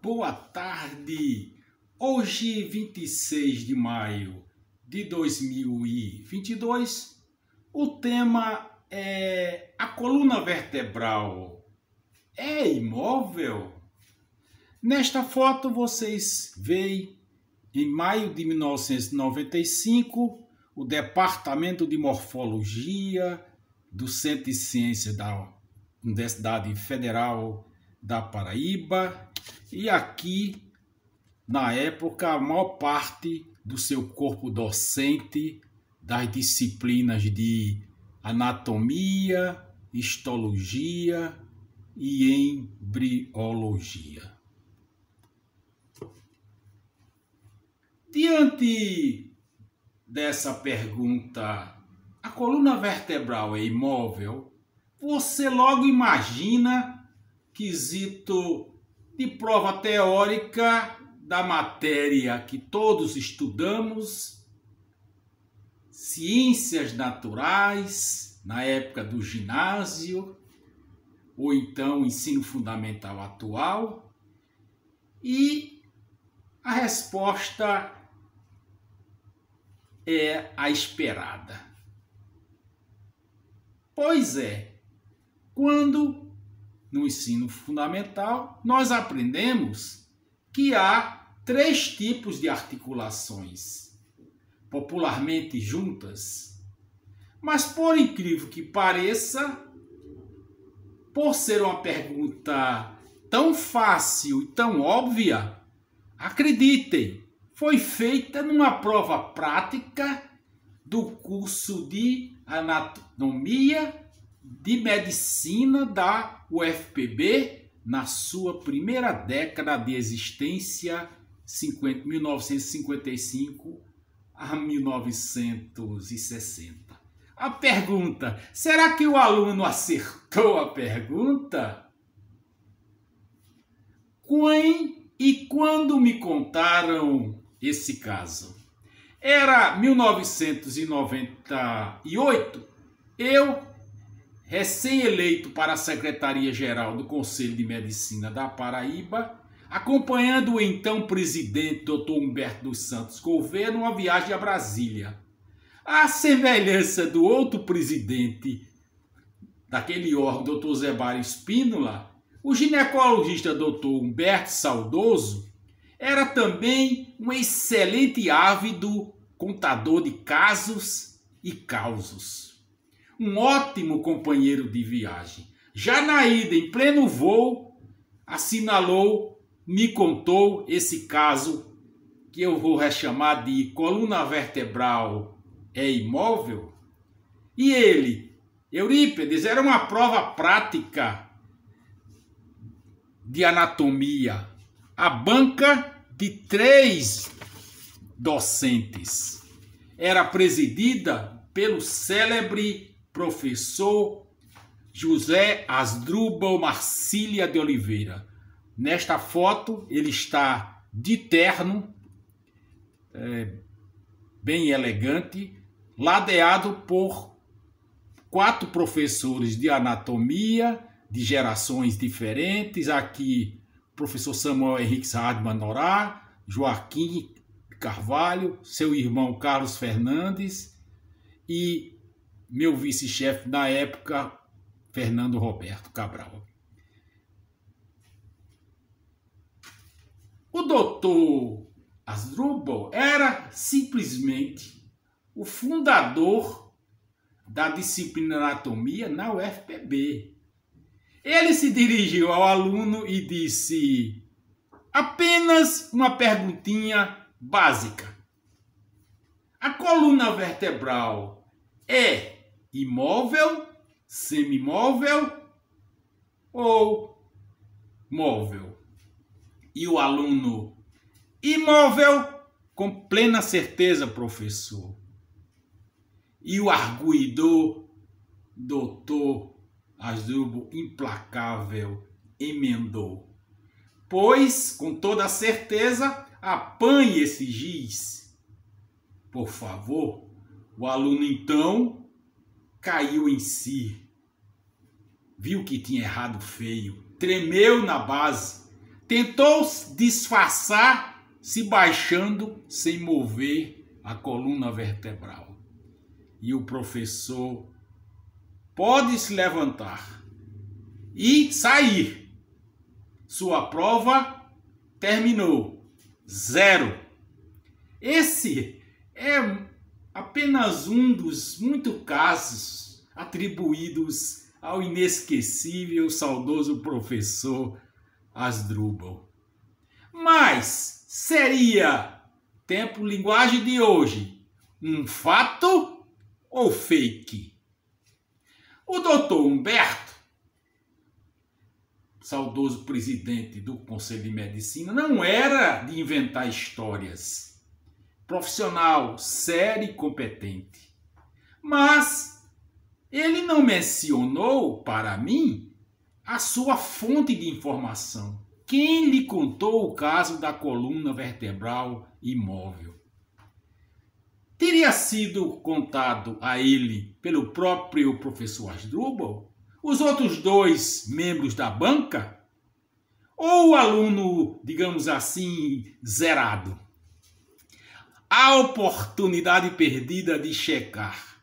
boa tarde. Hoje, 26 de maio de 2022, o tema é: a coluna vertebral é imóvel? Nesta foto vocês veem, em maio de 1995, o Departamento de Morfologia do Centro de Ciências da Universidade Federal da Paraíba, e aqui, na época, a maior parte do seu corpo docente das disciplinas de anatomia, histologia e embriologia. Diante dessa pergunta, a coluna vertebral é imóvel? Você logo imagina quesito de prova teórica da matéria que todos estudamos, ciências naturais, na época do ginásio, ou então ensino fundamental atual, e a resposta é a esperada. Pois é, quando no ensino fundamental nós aprendemos que há 3 tipos de articulações, popularmente juntas, mas por incrível que pareça, por ser uma pergunta tão fácil e tão óbvia, acreditem, foi feita numa prova prática do curso de anatomia de medicina da UFPB na sua primeira década de existência, 1955 a 1960. A pergunta: será que o aluno acertou a pergunta? Quando me contaram esse caso? Era 1998, eu, recém-eleito para a Secretaria-Geral do Conselho de Medicina da Paraíba, acompanhando o então presidente Dr. Humberto dos Santos Gouveia numa viagem a Brasília. À semelhança do outro presidente daquele órgão, Dr. Zé Mário Espínola, o ginecologista Dr. Humberto Saudoso era também um excelente ávido contador de casos e causos. Um ótimo companheiro de viagem. Já na ida, em pleno voo, assinalou, me contou esse caso que eu vou chamar de coluna vertebral é imóvel. E ele, Eurípides, era uma prova prática de anatomia. A banca de 3 docentes era presidida pelo célebre professor José Asdrúbal Marcília de Oliveira. Nesta foto ele está de terno, bem elegante, ladeado por 4 professores de anatomia de gerações diferentes. Aqui, o professor Samuel Henrique Hardman Norá, Joaquim Carvalho, seu irmão Carlos Fernandes e meu vice-chefe na época, Fernando Roberto Cabral. O doutor Asdrúbal era simplesmente o fundador da disciplina anatomia na UFPB. Ele se dirigiu ao aluno e disse: apenas uma perguntinha básica. A coluna vertebral é imóvel, semimóvel ou móvel? E o aluno: imóvel, com plena certeza, professor. E o arguidor, doutor Asdrúbal, implacável, emendou: pois, com toda certeza, apanhe esse giz, por favor. O aluno, então, caiu em si. Viu que tinha errado feio, tremeu na base, tentou disfarçar se baixando sem mover a coluna vertebral. E o professor pode se levantar e sair. Sua prova terminou. 0. Esse é apenas um dos muitos casos atribuídos ao inesquecível, saudoso professor Asdrubal. Mas seria, tempo linguagem de hoje, um fato ou fake? O doutor Humberto, saudoso presidente do Conselho de Medicina, não era de inventar histórias. Profissional sério e competente. Mas ele não mencionou para mim a sua fonte de informação. Quem lhe contou o caso da coluna vertebral imóvel? Teria sido contado a ele pelo próprio professor Asdrubal? Os outros 2 membros da banca? Ou o aluno, digamos assim, zerado? A oportunidade perdida de checar.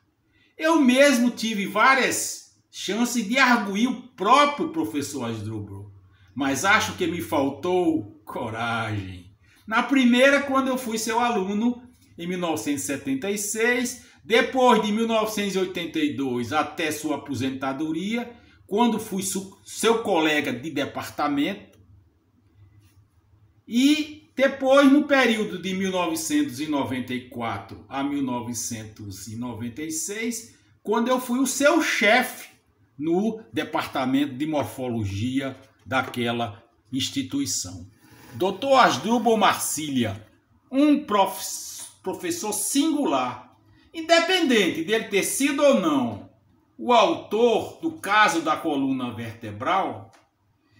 Eu mesmo tive várias chances de arguir o próprio professor Asdrubal, mas acho que me faltou coragem. Na primeira, quando eu fui seu aluno, em 1976, depois de 1982 até sua aposentadoria, quando fui seu colega de departamento, e depois no período de 1994 a 1996, quando eu fui o seu chefe no departamento de morfologia daquela instituição. Dr. Asdrubal Marcília, um professor singular, independente dele ter sido ou não o autor do caso da coluna vertebral,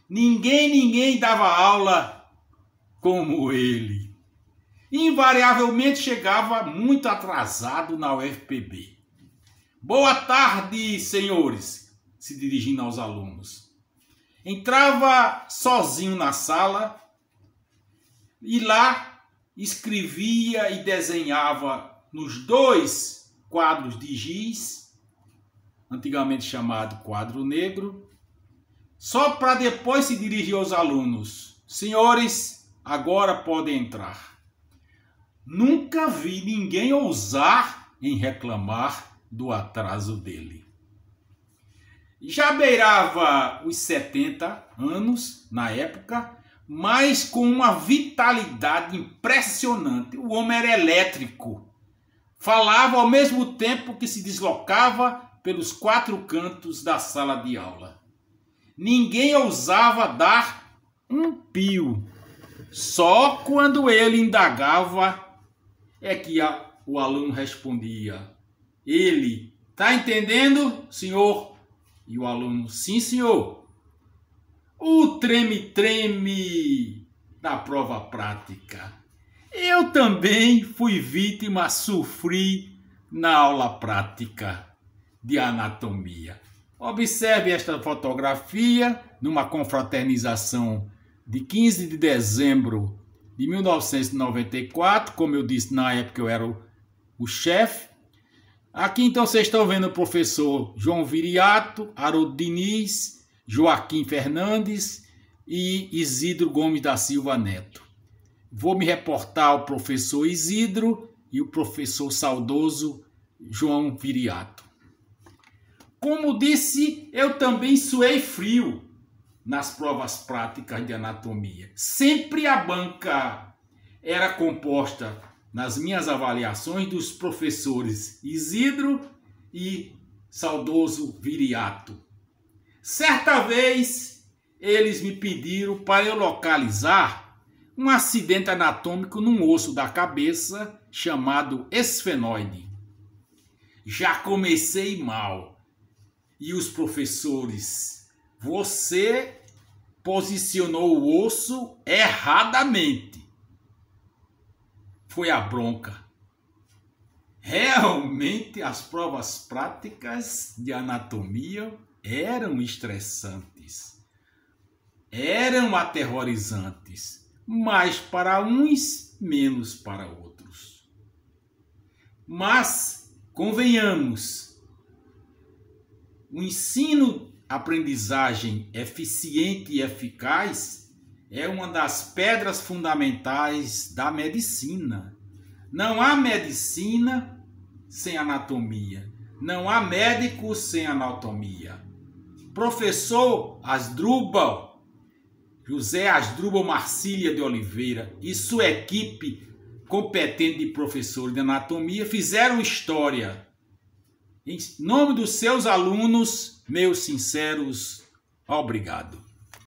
ninguém dava aula como ele. Invariavelmente chegava muito atrasado na UFPB. Boa tarde, senhores, se dirigindo aos alunos. Entrava sozinho na sala e lá escrevia e desenhava nos 2 quadros de giz, antigamente chamado quadro negro, só para depois se dirigir aos alunos. Senhores, agora podem entrar. Nunca vi ninguém ousar em reclamar do atraso dele. Já beirava os 70 anos na época, mas com uma vitalidade impressionante. O homem era elétrico. Falava ao mesmo tempo que se deslocava pelos 4 cantos da sala de aula. Ninguém ousava dar um pio. Só quando ele indagava é que o aluno respondia: ele, tá entendendo, senhor? E o aluno: sim, senhor. O treme-treme da prova prática. Eu também fui vítima, sofri na aula prática de anatomia. Observe esta fotografia numa confraternização de 15 de dezembro de 1994. Como eu disse, na época eu era o chefe. Aqui então vocês estão vendo o professor João Viriato, Haroldo Diniz, Joaquim Fernandes e Isidro Gomes da Silva Neto. Vou me reportar ao professor Isidro e o professor saudoso João Viriato. Como disse, eu também suei frio nas provas práticas de anatomia. Sempre a banca era composta, nas minhas avaliações, dos professores Isidro e saudoso Viriato. Certa vez, eles me pediram para eu localizar um acidente anatômico num osso da cabeça chamado esfenoide. Já comecei mal. E os professores: você posicionou o osso erradamente. Foi a bronca. Realmente as provas práticas de anatomia eram estressantes. eram aterrorizantes, mais para uns, menos para outros. Mas, convenhamos, o ensino-aprendizagem eficiente e eficaz é uma das pedras fundamentais da medicina. Não há medicina sem anatomia. Não há médico sem anatomia. Professor Asdrubal, José Asdrubal Marcília de Oliveira e sua equipe competente de professores de anatomia fizeram história. Em nome dos seus alunos, meus sinceros, obrigado.